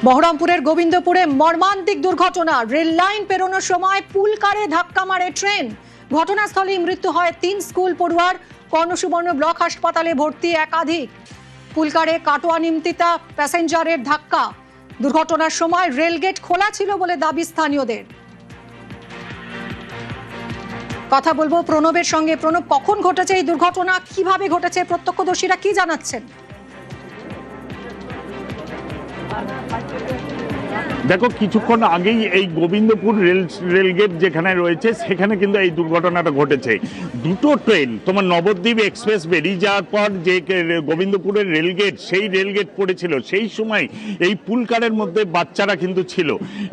বহরমপুরের গোবিন্দপুরে মর্মান্তিক দুর্ঘটনা। রেল লাইন পেরোনোর সময় পুলকারে ধাক্কা মারে ট্রেন। ঘটনাস্থলেই মৃত্যু হয় 3 স্কুল পড়ুয়ার। কর্ণসুবর্ণ ব্লক হাসপাতালে ভর্তি একাধিক। পুলকারে কাটোয়া নিমতিতা প্যাসেঞ্জারের ধাক্কা। দুর্ঘটনার সময় রেলগেট খোলা ছিল বলে দাবি স্থানীয়দের। কথা বলবো প্রণবের সঙ্গে। প্রণব, কখন ঘটেছে এই দুর্ঘটনা, কিভাবে ঘটেছে, প্রত্যক্ষদর্শীরা কি জানাচ্ছেন? দেখো, কিছুক্ষণ আগেই এই গোবিন্দপুর রেলগেট যেখানে রয়েছে সেখানে কিন্তু এই দুর্ঘটনাটা ঘটেছে। দুটো ট্রেন তোমার নবদ্বীপ এক্সপ্রেস বেরিয়ে যাওয়ার পর যে গোবিন্দপুরের রেলগেট, সেই রেলগেট পড়েছিল। সেই সময় এই পুলকারের মধ্যে বাচ্চারা কিন্তু ছিল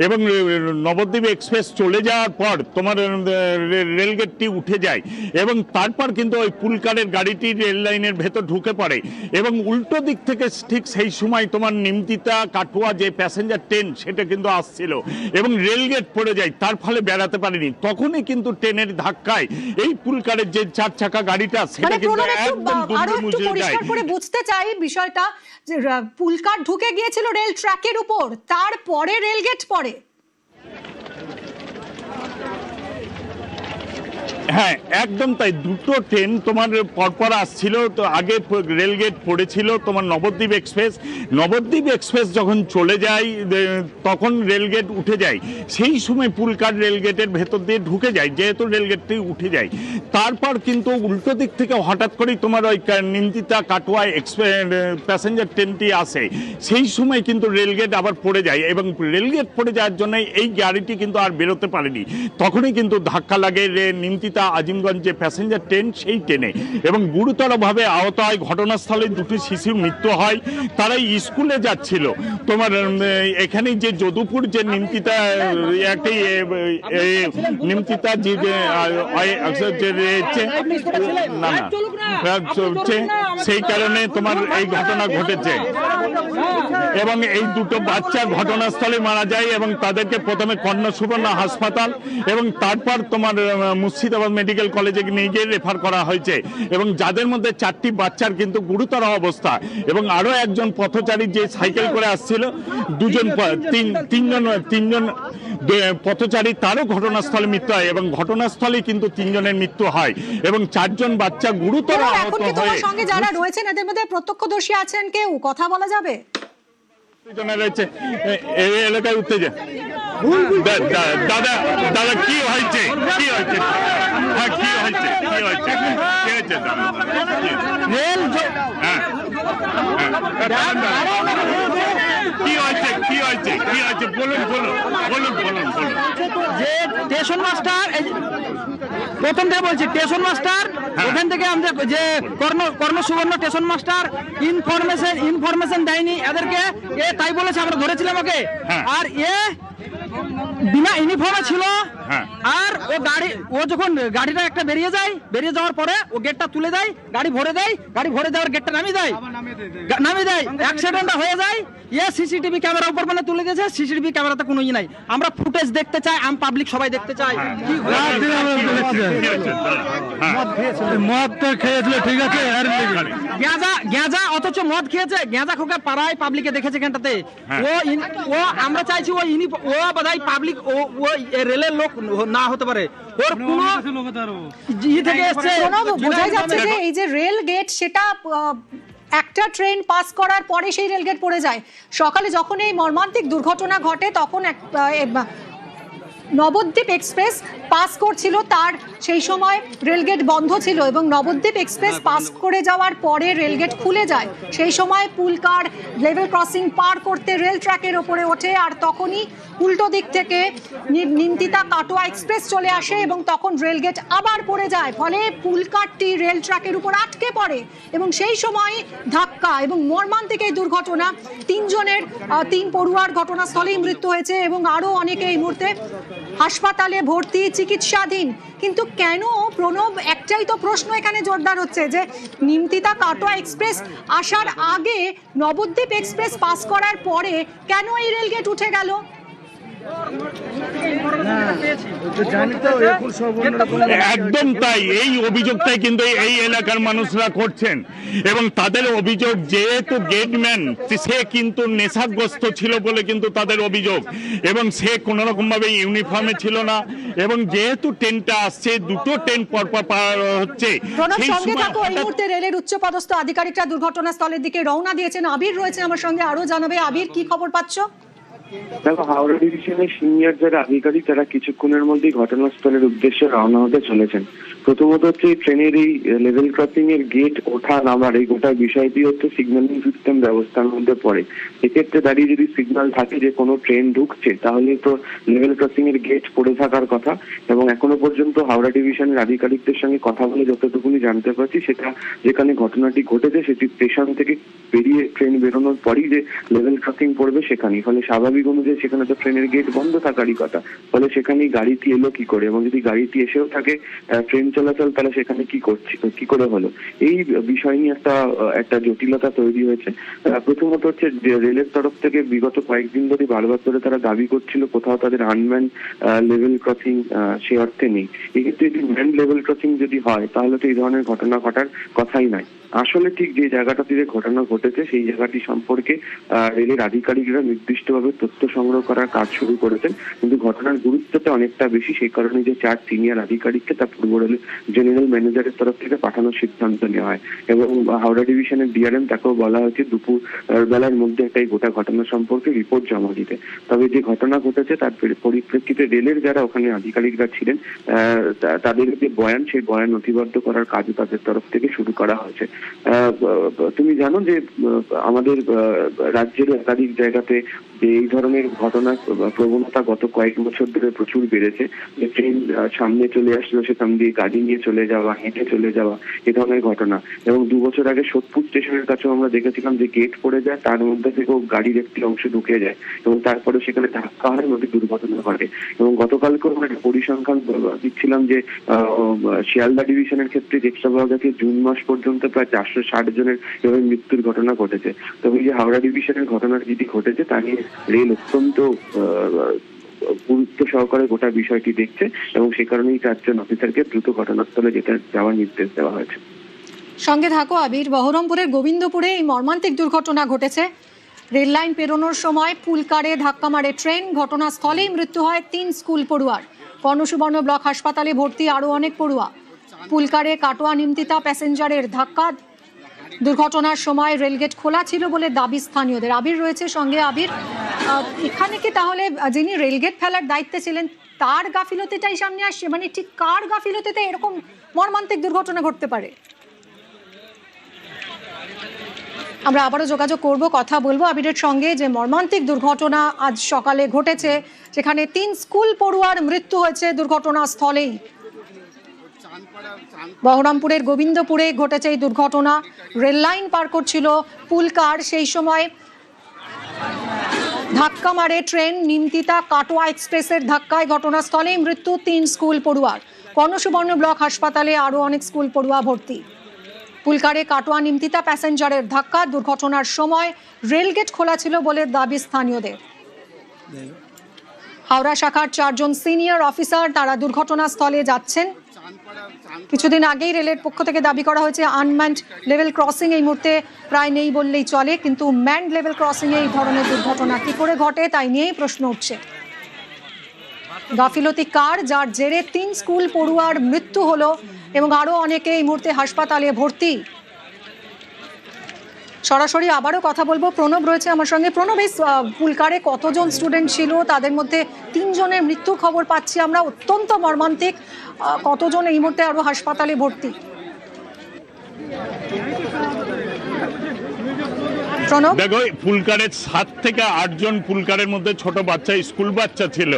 এবং নবদ্বীপ এক্সপ্রেস চলে যাওয়ার পর তোমার রেলগেটটি উঠে যায় এবং তারপর কিন্তু ওই পুলকারের গাড়িটি রেল লাইনের ভেতর ঢুকে পড়ে এবং উল্টো দিক থেকে ঠিক সেই সময় তোমার নিমতিতা কাটোয়া যে প্যাসেঞ্জার ট্রেন সেটা কিন্তু আসছিল এবং রেলগেট পড়ে যায়, তার ফলে বেড়াতে পারেনি। তখনই কিন্তু ট্রেনের ধাক্কায় এই পুলকারের যে 4 চাকা গাড়িটা সেটা কিন্তু একদম দুমড়ে মুচড়ে যায়। পরিষ্কার করে বুঝতে চাই বিষয়টা, যে পুলকার ঢুকে গিয়েছিল রেল ট্র্যাকের উপর, তারপরে রেলগেট পড়ে। হ্যাঁ, একদম তাই। দুটো ট্রেন তোমার পরপর আসছিল। তো আগে রেলগেট পড়েছিল তোমার নবদ্বীপ এক্সপ্রেস। নবদ্বীপ এক্সপ্রেস যখন চলে যায় তখন রেলগেট উঠে যায়। সেই সময় পুলকার রেলগেটের ভেতর দিয়ে ঢুকে যায়, যেহেতু রেলগেটটি উঠে যায়। তারপর কিন্তু উল্টো দিক থেকে হঠাৎ করেই তোমার ওই নিমতিতা কাটোয়া এক্সপ্রেস প্যাসেঞ্জার ট্রেনটি আসে। সেই সময় কিন্তু রেলগেট আবার পড়ে যায় এবং রেলগেট পড়ে যাওয়ার জন্য এই গাড়িটি কিন্তু আর বেরোতে পারেনি। তখনই কিন্তু ধাক্কা লাগে নিমতিতা আজিমগঞ্জ যে প্যাসেঞ্জার ট্রেন, সেই ট্রেনে, এবং গুরুতরভাবে আহত হয়। ঘটনাস্থলে দুটি শিশুর মৃত্যু হয়। তারাই স্কুলে যাচ্ছিল। তোমার এখানে যে যদুপুর যে নিমতিতা একটি নিমতিতা যে না সেই কারণে তোমার এই ঘটনা ঘটেছে এবং এই দুটো বাচ্চা ঘটনাস্থলে মারা যায় এবং তাদেরকে প্রথমে কর্ণসুবর্ণ হাসপাতাল এবং তারপর তোমার মুর্শিদাবাদ মেডিকেল কলেজে নিয়ে গিয়ে রেফার করা হয়েছে এবং যাদের মধ্যে 4টি বাচ্চার কিন্তু গুরুতর অবস্থা এবং আরো একজন পথচারী যে সাইকেল করে আসছিল, তিনজন পথচারী, তারও ঘটনাস্থলে মৃত্যু হয় এবং ঘটনাস্থলে কিন্তু 3 জনের মৃত্যু হয় এবং 4 জন বাচ্চা গুরুতর আহত হয়। সঙ্গে যারা রয়েছেন এদের মধ্যে প্রত্যক্ষদর্শী আছেন কেউ, কথা বলা যাবে? রয়েছে এই এলাকায় উঠতে যায়। দাদা দাদা কি হয়েছে, কি হয়েছে, কি হয়েছে, কি হয়েছে, কি হয়েছে রেল, কি হয়েছে, কি হয়েছে, কি হয়েছে, বলুন বলুন বলুন বলুন বলুন। যে স্টেশন মাস্টার, প্রথম থেকে বলছি, স্টেশন মাস্টার ওখান থেকে আমাদের যে কর্ণসুবর্ণ স্টেশন মাস্টার ইনফরমেশন দেয়নি এদেরকে, তাই বলেছে, আমরা ধরেছিলাম ওকে। আর বিনা ইউনিফর্মে ছিল। আর ও যখন গাড়িটা একটা বেরিয়ে যাওয়ার পরে ও গেটটা তুলে দেয়, গাড়ি ভরে দেওয়ার গেটটা নামিয়ে দেয়, অ্যাক্সিডেন্ট হয়ে যায়। সিসিটিভি ক্যামেরা উপর মানে তুলে দিয়েছে। সিসিটিভি ক্যামেরাতে কোনো নাই। আমরা ফুটেজ দেখতে চাই, পাবলিক সবাই দেখতে চাই। মদ তো খেয়েছিল, ঠিক আছে, গ্যাঁজা, অথচ মদ খেয়েছে। গ্যাঁজা খোকে পাড়ায় পাবলিকে দেখেছে এখানটাতে। ও আমরা চাইছি ও বোধহয় পাবলিক, ও রেলের লোক না হতে পারে। ওর কোনো থেকে এসছে। বোঝাই যাচ্ছে যে এই যে রেল গেট, সেটা একটা ট্রেন পাস করার পরে সেই রেলগেট পড়ে যায়। সকালে যখন এই মর্মান্তিক দুর্ঘটনা ঘটে তখন নবদ্বীপ এক্সপ্রেস পাস করছিল, তার সেই সময় রেলগেট বন্ধ ছিল এবং নবদ্বীপ এক্সপ্রেস পাস করে যাওয়ার পরে রেলগেট খুলে যায়। সেই সময় পুলকার লেভেল ক্রসিং পার করতে রেল ট্র্যাকের ওপরে ওঠে আর তখনই উল্টো দিক থেকে নিমতিতা কাটোয়া এক্সপ্রেস চলে আসে এবং তখন রেলগেট আবার পড়ে যায়। ফলে পুলকারটি রেল ট্র্যাকের উপর আটকে পড়ে এবং সেই সময় ধাক্কা এবং মর্মান্তিক এই দুর্ঘটনা। 3 পড়ুয়ার ঘটনাস্থলেই মৃত্যু হয়েছে এবং আরো অনেকে এই মুহূর্তে হাসপাতালে ভর্তি, চিকিৎসাধীন। কিন্তু কেন, প্রণব, একটাই তো প্রশ্ন এখানে জোরদার হচ্ছে যে নিমতিতা কাটোয়া এক্সপ্রেস আসার আগে নবদ্বীপ এক্সপ্রেস পাস করার পরে কেন এই রেলগেট উঠে গেল? একদম তাই, এই অভিযোগটাই কিন্তু এই এলাকার মানুষরা করছেন এবং তাদের অভিযোগ যেহেতু গেটম্যান সে কিন্তু নেশাগ্রস্ত ছিল বলে কিন্তু তাদের অভিযোগ এবং সে কোনো রকম ভাবে ইউনিফর্মে ছিল না এবং যেহেতু ট্রেনটা আসছে দুটো ট্রেন পরপর পার হচ্ছে প্রণব সেই সঙ্গে সময় থাকো, এই মুহূর্তে রেলের উচ্চপদস্থ আধিকারিকরা দুর্ঘটনাস্থলের দিকে রওনা দিয়েছেন। আবির রয়েছে আমার সঙ্গে, আরো জানাবে। আবির, কি খবর পাচ্ছ? দেখো, হাওড়া ডিভিশনের সিনিয়র যারা আধিকারিক তারা কিছুক্ষণের মধ্যেই ঘটনাস্থলের উদ্দেশ্যে রওনা হতে চলেছেন। প্রথমত হচ্ছে ট্রেনের এই লেভেল ক্রসিং এর গেট ওঠা নামার এই গোটা বিষয়টি হচ্ছে সিগন্যালিং সিস্টেম ব্যবস্থার মধ্যে পড়ে। এক্ষেত্রে দাঁড়িয়ে যদি সিগন্যাল থাকে যে কোনো ট্রেন ঢুকছে তাহলে তো লেভেল ক্রসিং এর গেট পড়ে থাকার কথা। এবং এখনো পর্যন্ত হাওড়া ডিভিশনের আধিকারিকদের সঙ্গে কথা বলে যতটুকুনি জানতে পারছি সেটা যেখানে ঘটনাটি ঘটেছে সেটি স্টেশন থেকে বেরিয়ে ট্রেন বেরোনোর পরই যে লেভেল ক্রসিং পড়বে সেখানেই। ফলে স্বাভাবিক অনুযায়ী সেখানে তো ট্রেনের গেট বন্ধ থাকারই কথা। ফলে সেখানেই গাড়িটি এলো কি করে, এবং যদি গাড়িটি এসেও থাকে ট্রেন চলাচল তাহলে সেখানে কি করে হলো, এই বিষয় নিয়ে একটা জটিলতা তৈরি হয়েছে। প্রথমত হচ্ছে রেলের তরফ থেকে বিগত কয়েকদিন ধরে বারবার করে তারা দাবি করছিল কোথাও তাদের আনম্যান লেভেল ক্রসিং সে অর্থে নেই। এক্ষেত্রে যদি ম্যান লেভেল ক্রসিং যদি হয় তাহলে তো এই ধরনের ঘটনা ঘটার কথাই নয়। আসলে ঠিক যে জায়গাটাতে যে ঘটনা ঘটেছে সেই জায়গাটি সম্পর্কে রেলের আধিকারিকরা নির্দিষ্টভাবে তথ্য সংগ্রহ করার কাজ শুরু করেছেন, কিন্তু ঘটনার গুরুত্বটা অনেকটা বেশি। সেই কারণে যে 4 সিনিয়র আধিকারিককে তা পূর্ব রেলের জেনারেল ম্যানেজারের তরফ থেকে পাঠানোর সিদ্ধান্ত নেওয়া হয় এবং হাওড়া ডিভিশনের ডিআরএম তাকেও বলা হয়েছে দুপুর বেলার মধ্যে একটা এই গোটা ঘটনা সম্পর্কে রিপোর্ট জমা দিতে। তবে যে ঘটনা ঘটেছে তার পরিপ্রেক্ষিতে রেলের যারা ওখানে আধিকারিকরা ছিলেন তাদের যে বয়ান সেই বয়ান নথিবদ্ধ করার কাজও তাদের তরফ থেকে শুরু করা হয়েছে। তুমি জানো যে আমাদের রাজ্যের একাধিক জায়গাতে যে এই ধরনের ঘটনা প্রবণতা গত কয়েক বছর ধরে প্রচুর বেড়েছে, যে ট্রেন সামনে চলে আসলো সেখান দিয়ে গাড়ি নিয়ে চলে যাওয়া, হেঁটে চলে যাওয়া, এই ধরনের ঘটনা। এবং 2 বছর আগে সোদপুর স্টেশনের কাছেও আমরা দেখেছিলাম যে গেট পড়ে যায়, তার মধ্যে থেকেও গাড়ির একটি অংশ ঢুকে যায় এবং তারপরে সেখানে ধাক্কা হয়, নদী দুর্ঘটনা ঘটে। এবং গতকালকেও আমরা পরিসংখ্যান দিচ্ছিলাম যে শিয়ালদা ডিভিশনের ক্ষেত্রে চেষ্টা পাওয়া গেছে জুন মাস পর্যন্ত প্রায় 460 জনের এভাবে মৃত্যুর ঘটনা ঘটেছে। তবে এই যে হাওড়া ডিভিশনের ঘটনা যেটি ঘটেছে তা নিয়ে রেল অত্যন্ত গুরুত্ব সহকারে গোটা বিষয়টি দেখছে এবং সে কারণেই 4 জন অফিসারকে দ্রুত ঘটনাস্থলে যাওয়ার নির্দেশ দেওয়া হয়েছে। সঙ্গে থাকো আবির। বহরমপুরের গোবিন্দপুরে এই মর্মান্তিক দুর্ঘটনা ঘটেছে। রেল লাইন পেরোনোর সময় পুলকারে ধাক্কা মারে ট্রেন, ঘটনাস্থলেই মৃত্যু হয় 3 স্কুল পড়ুয়ার। কর্ণসুবর্ণ ব্লক হাসপাতালে ভর্তি আরো অনেক পড়ুয়া। পুলকারে কাটোয়া নিমতিতা প্যাসেঞ্জারের ধাক্কা। দুর্ঘটনার সময় রেলগেট খোলা ছিল বলে দাবি স্থানীয়দের। আবির রয়েছে সঙ্গে। আবির, এখানে কি তাহলে যিনি রেলগেট ফেলার দায়িত্বে ছিলেন তার গাফিলতিটাই সামনে আসছে? মানে ঠিক কার গাফিলতিতে এরকম মর্মান্তিক দুর্ঘটনা ঘটতে পারে? আমরা আবারও যোগাযোগ করব, কথা বলবো আবিরের সঙ্গে। যে মর্মান্তিক দুর্ঘটনা আজ সকালে ঘটেছে, যেখানে 3 স্কুল পড়ুয়ার মৃত্যু হয়েছে দুর্ঘটনাস্থলেই। বহরমপুরের গোবিন্দপুরে ঘটেছে এই দুর্ঘটনা। রেল লাইন পার করছিল পুলকার, সেই সময় ধাক্কা মারে ট্রেন। নিমতিতা কাটোয়া এক্সপ্রেসের ধাক্কায় ঘটনাস্থলেই মৃত্যু 3 স্কুল পড়ুয়ার। কর্ণসুবর্ণ ব্লক হাসপাতালে আরো অনেক স্কুল পড়ুয়া ভর্তি। পুলকারে কাটোয়া নিমতিতা প্যাসেঞ্জারের ধাক্কা। দুর্ঘটনার সময় রেলগেট খোলা ছিল বলে দাবি স্থানীয়দের। হাওড়া শাখার 4 জন সিনিয়র অফিসার তারা দুর্ঘটনাস্থলে যাচ্ছেন। কিছুদিন আগেই রেলের পক্ষ থেকে দাবি করা হয়েছে আনম্যান্ড লেভেল ক্রসিং এই মুহূর্তে প্রায় নেই বললেই চলে, কিন্তু ম্যান্ড লেভেল ক্রসিং এ এই ধরনের দুর্ঘটনা কি করে ঘটে তাই নিয়েই প্রশ্ন উঠছে। গাফিলতি কার, যার জেরে 3 স্কুল পড়ুয়ার মৃত্যু হলো এবং আরো অনেকে এই মুহূর্তে হাসপাতালে ভর্তি। সরাসরি আবারও কথা বলবো, প্রণব রয়েছে আমার সঙ্গে। প্রণব, এই পুলকারে কতজন স্টুডেন্ট ছিল? তাদের মধ্যে 3 জনের মৃত্যুর খবর পাচ্ছি আমরা, অত্যন্ত মর্মান্তিক। কতজন এই মুহূর্তে আরো হাসপাতালে ভর্তি? প্রণব, দেখো, পুলকারের 7 থেকে 8 জন পুলকারের মধ্যে ছোট বাচ্চা, স্কুল বাচ্চা ছিল।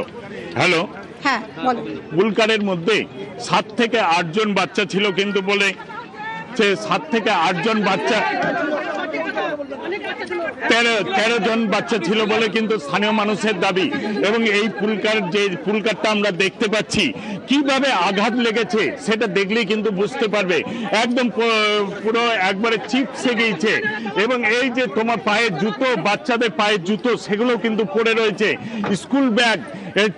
হ্যালো, হ্যাঁ বলো। পুলকারের মধ্যে 7 থেকে 8 জন বাচ্চা ছিল, কিন্তু বলে 7 থেকে 8 জন বাচ্চা 13 জন বাচ্চা ছিল বলে কিন্তু স্থানীয় মানুষের দাবি। এবং এই পুলকারটা আমরা দেখতে পাচ্ছি, কিভাবে আঘাত লেগেছে সেটা দেখলেই কিন্তু বুঝতে পারবে। একদম পুরো একবারে চিপসে গিয়েছে। এবং এই যে তোমার পায়ের জুতো, বাচ্চাদের পায়ের জুতো, সেগুলো কিন্তু পড়ে রয়েছে। স্কুল ব্যাগ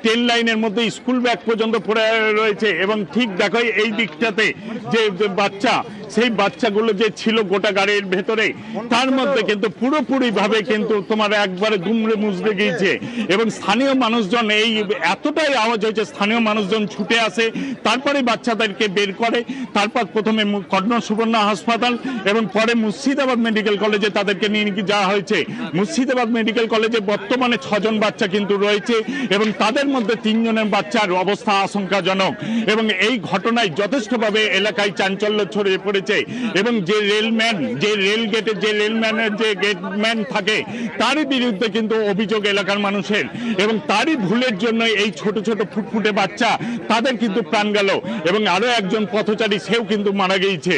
ট্রেন লাইনের মধ্যে স্কুল ব্যাগ পর্যন্ত পড়ে রয়েছে। এবং ঠিক দেখো এই দিকটাতে যে বাচ্চা, সেই বাচ্চাগুলো যে ছিল গোটা গাড়ির ভেতরে, তার মধ্যে কিন্তু পুরোপুরি ভাবে কিন্তু তোমার একবারে দুমড়ে মুচড়ে গিয়েছে। এবং স্থানীয় মানুষজন, এই এতটাই আওয়াজ হয়েছে, স্থানীয় মানুষজন ছুটে আসে, তারপরে বাচ্চাদেরকে বের করে, তারপর প্রথমে কর্ণ সুবর্ণ হাসপাতাল এবং পরে মুর্শিদাবাদ মেডিকেল কলেজে তাদেরকে নিয়ে যাওয়া হয়েছে। মুর্শিদাবাদ মেডিকেল কলেজে বর্তমানে 6 জন বাচ্চা কিন্তু রয়েছে এবং তাদের মধ্যে 3 জনের বাচ্চার অবস্থা আশঙ্কাজনক। এবং এই ঘটনায় যথেষ্টভাবে এলাকায় চাঞ্চল্য ছড়িয়ে পড়েছে। এবং যে রেলম্যান, যে রেল গেটের যে রেলম্যানের যে গেটম্যান থাকে, তারই বিরুদ্ধে কিন্তু অভিযোগ এলাকার মানুষের। এবং তারই ভুলের জন্য এই ছোট ছোট ফুটফুটে বাচ্চা, তাদের কিন্তু প্রাণ গেল এবং আরো একজন পথচারী সেও কিন্তু মারা গিয়েছে।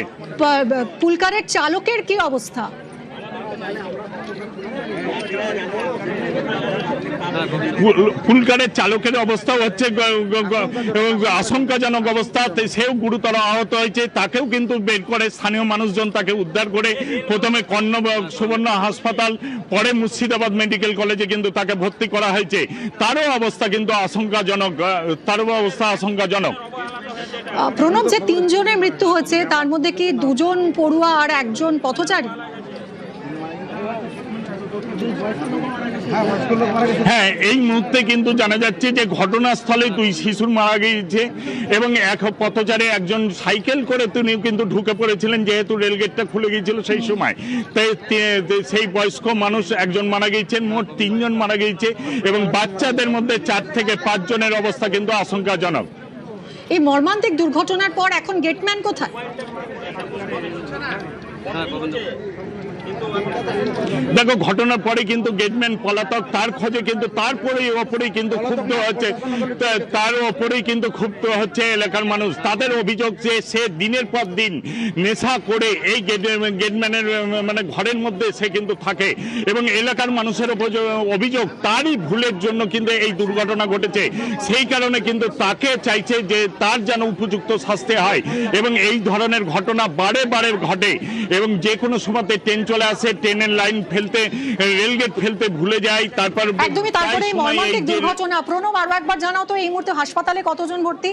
পুলকারের চালকের কি অবস্থা? পুলকারের চালকের অবস্থা হচ্ছে আশঙ্কাজনক অবস্থা, সেও গুরুতর আহত হয়েছে। তাকেও কিন্তু বের করে স্থানীয় মানুষজন তাকে উদ্ধার করে প্রথমে কর্ণ সুবর্ণ হাসপাতাল, পরে মুর্শিদাবাদ মেডিকেল কলেজে কিন্তু তাকে ভর্তি করা হয়েছে। তারও অবস্থা কিন্তু আশঙ্কাজনক। প্রণব, যে 3 জনের মৃত্যু হয়েছে তার মধ্যে কি 2 জন পড়ুয়া আর 1 জন পথচারী? হ্যাঁ, এই মুহূর্তে কিন্তু জানা যাচ্ছে যে ঘটনাস্থলে 2 শিশুর মারা গিয়েছে এবং এক পথচারী, একজন সাইকেল করে তিনি কিন্তু ঢুকে পড়েছিলেন, যেহেতু রেলগেটটা খুলে গিয়েছিল সেই সময়। তাই সেই বয়স্ক মানুষ 1 জন মারা গিয়েছেন, মোট 3 জন মারা গিয়েছে এবং বাচ্চাদের মধ্যে 4 থেকে 5 জনের অবস্থা কিন্তু আশঙ্কাজনক। এই মর্মান্তিক দুর্ঘটনার পর এখন গেটম্যান কোথায়? দেখো, ঘটনার পরে কিন্তু গেটম্যান পলাতক, তার খোঁজে কিন্তু ওপরেই কিন্তু ক্ষুব্ধ হচ্ছে, তার ওপরেই কিন্তু ক্ষুব্ধ হচ্ছে এলাকার মানুষ। তাদের অভিযোগ যে সে দিনের পর দিন নেশা করে এই গেটম্যানের মানে ঘরের মধ্যে সে কিন্তু থাকে এবং এলাকার মানুষের অভিযোগ তারই ভুলের জন্য কিন্তু এই দুর্ঘটনা ঘটেছে। সেই কারণে কিন্তু তাকে চাইছে যে তার যেন উপযুক্ত শাস্তি হয় এবং এই ধরনের ঘটনা বারে বারে ঘটে এবং যে কোনো সময়তে ট্রেন চলে আসে, ট্রেনের লাইন ফেলতে, রেলগেট ফেলতে ভুলে যায়, তারপর একদমই তারপরে এই মর্মান্তিক দুর্ঘটনা। প্রণব, আরো একবার জানাও তো এই মুহূর্তে হাসপাতালে কতজন ভর্তি?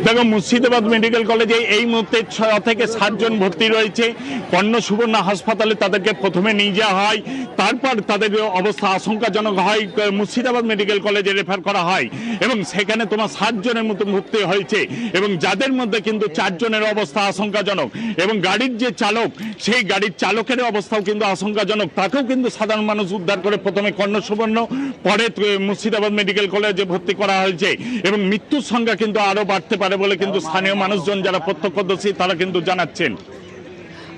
দেখো, মুর্শিদাবাদ মেডিকেল কলেজে এই মুহূর্তে 6 থেকে 7 জন ভর্তি রয়েছে। কর্ণ সুবর্ণ হাসপাতালে তাদেরকে প্রথমে নিয়ে যাওয়া হয়, তারপর তাদের অবস্থা আশঙ্কাজনক হয়, মুর্শিদাবাদ মেডিকেল কলেজে রেফার করা হয় এবং সেখানে তোমার 7 জনের মতো ভর্তি হয়েছে এবং যাদের মধ্যে কিন্তু 4 জনের অবস্থা আশঙ্কাজনক এবং গাড়ির যে চালক, সেই গাড়ির চালকের অবস্থাও কিন্তু আশঙ্কাজনক। তাকেও কিন্তু সাধারণ মানুষ উদ্ধার করে প্রথমে কর্ণ সুবর্ণ, পরে মুর্শিদাবাদ মেডিকেল কলেজে ভর্তি করা হয়েছে এবং মৃত্যুর সংখ্যা কিন্তু আরো বাড়তে পারে বলে কিন্তু স্থানীয় মানুষজন যারা প্রত্যক্ষদর্শী তারা কিন্তু জানাচ্ছেন।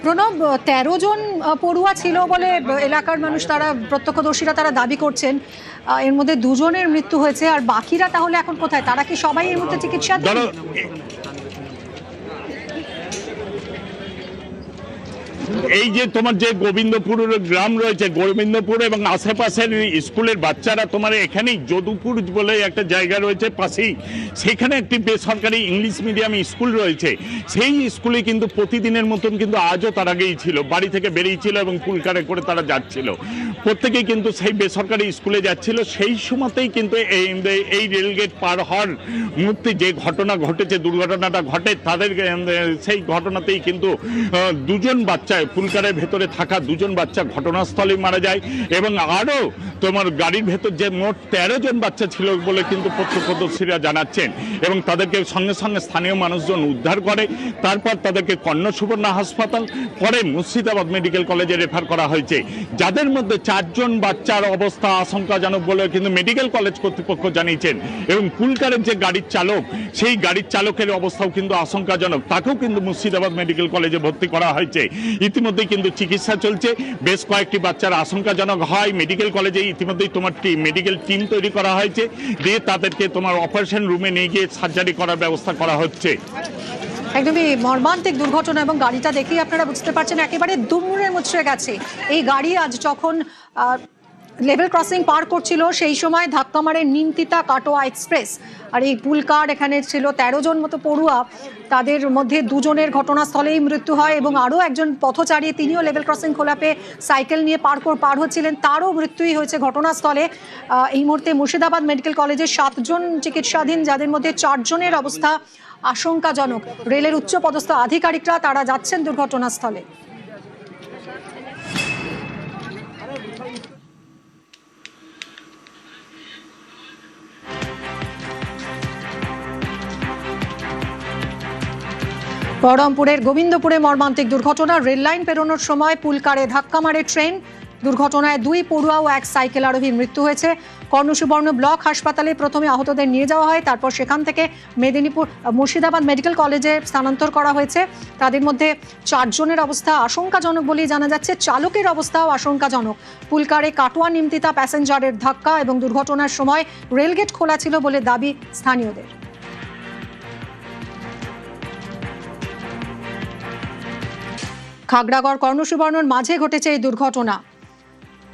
প্রণব, 13 জন পড়ুয়া ছিল বলে এলাকার মানুষ, তারা প্রত্যক্ষদর্শীরা তারা দাবি করছেন। এর মধ্যে 2 জনের মৃত্যু হয়েছে, আর বাকিরা তাহলে এখন কোথায়? তারা কি সবাই এর মধ্যে চিকিৎসাধীন? এই যে তোমার যে গোবিন্দপুর গ্রাম রয়েছে, গোবিন্দপুর এবং আশেপাশের স্কুলের বাচ্চারা তোমার এখানেই যদুপুর বলে একটা জায়গা রয়েছে পাশেই, সেখানে একটি বেসরকারি ইংলিশ মিডিয়াম স্কুল রয়েছে। সেই স্কুলে কিন্তু প্রতিদিনের মতন কিন্তু আজও তারা গিয়েছিল, বাড়ি থেকে বেরিয়েছিল এবং পুলকারে করে তারা যাচ্ছিল। প্রত্যেকেই কিন্তু সেই বেসরকারি স্কুলে যাচ্ছিল। সেই সময়তেই কিন্তু এই রেলগেট পার হওয়ার মুহূর্তে যে ঘটনা ঘটেছে, দুর্ঘটনাটা ঘটে, তাদের সেই ঘটনাতেই কিন্তু 2 জন বাচ্চা, পুলকারের ভেতরে থাকা 2 জন বাচ্চা ঘটনাস্থলে মারা যায় এবং আরো তোমার গাড়ির ভেতর যে মোট 13 জন বাচ্চা ছিল বলে কিন্তু প্রত্যক্ষদর্শীরা জানাচ্ছেন এবং তাদেরকে সঙ্গে সঙ্গে স্থানীয় মানুষজন উদ্ধার করে। তারপর তাদেরকে কর্ণ সুবর্ণ হাসপাতাল, পরে মুর্শিদাবাদ মেডিকেল কলেজে রেফার করা হয়েছে। যাদের মধ্যে 4 জন বাচ্চার অবস্থা আশঙ্কাজনক বলে কিন্তু মেডিকেল কলেজ কর্তৃপক্ষ জানিয়েছেন এবং পুলকারের যে গাড়ির চালক, সেই গাড়ির চালকের অবস্থাও কিন্তু আশঙ্কাজনক। তাকেও কিন্তু মুর্শিদাবাদ মেডিকেল কলেজে ভর্তি করা হয়েছে। ইতিমধ্যে কিন্তু চিকিৎসা চলছে। বেশ কয়েকটি বাচ্চার আশঙ্কাজনক হয়। মেডিকেল কলেজে ইতিমধ্যেই তোমার মেডিকেল টিম তৈরি করা হয়েছে, দিয়ে তাদেরকে তোমার অপারেশন রুমে নিয়ে গিয়ে সার্জারি করার ব্যবস্থা করা হচ্ছে। একদমই মর্মান্তিক দুর্ঘটনা এবং গাড়িটা দেখেই আপনারা বুঝতে পারছেন একেবারে দুমড়ে মুচড়ে গেছে এই গাড়ি। আজ যখন লেভেল ক্রসিং পার করছিল সেই সময় ধাক্কা মারে নিমতিতা কাটোয়া এক্সপ্রেস। আর এই পুলকার এখানে ছিল 13 জন মতো পড়ুয়া, তাদের মধ্যে 2 জনের ঘটনাস্থলেই মৃত্যু হয় এবং আরও একজন পথচারী, তিনিও লেভেল ক্রসিং খোলা পেয়ে সাইকেল নিয়ে পার হচ্ছিলেন, তারও মৃত্যুই হয়েছে ঘটনাস্থলে। এই মুহূর্তে মুর্শিদাবাদ মেডিকেল কলেজের 7 জন চিকিৎসাধীন, যাদের মধ্যে 4 জনের অবস্থা আশঙ্কাজনক। রেলের উচ্চপদস্থ আধিকারিকরা তারা যাচ্ছেন দুর্ঘটনাস্থলে। বহরমপুরের গোবিন্দপুরে মর্মান্তিক দুর্ঘটনা। রেল লাইন পেরোনোর সময় পুলকারে ধাক্কা মারে ট্রেন। দুর্ঘটনায় 2 পড়ুয়া ও 1 সাইকেল আরোহীর মৃত্যু হয়েছে। কর্ণসুবর্ণ ব্লক হাসপাতালে প্রথমে আহতদের নিয়ে যাওয়া হয়, তারপর সেখান থেকে মুর্শিদাবাদ মেডিকেল কলেজে স্থানান্তর করা হয়েছে। তাদের মধ্যে 4 জনের অবস্থা আশঙ্কাজনক বলেই জানা যাচ্ছে, চালকের অবস্থাও আশঙ্কাজনক। পুলকারে কাটোয়া নিমতিতা প্যাসেঞ্জারের ধাক্কা এবং দুর্ঘটনার সময় রেলগেট খোলা ছিল বলে দাবি স্থানীয়দের। খাগড়াগড় কর্ণসুবর্ণর মাঝে ঘটেছে এই দুর্ঘটনা।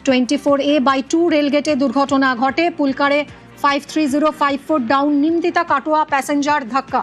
24A/2 রেলগেটে দুর্ঘটনা ঘটে। পুলকারে 53054 ডাউন নিমতিতা কাটোয়া প্যাসেঞ্জার ধাক্কা।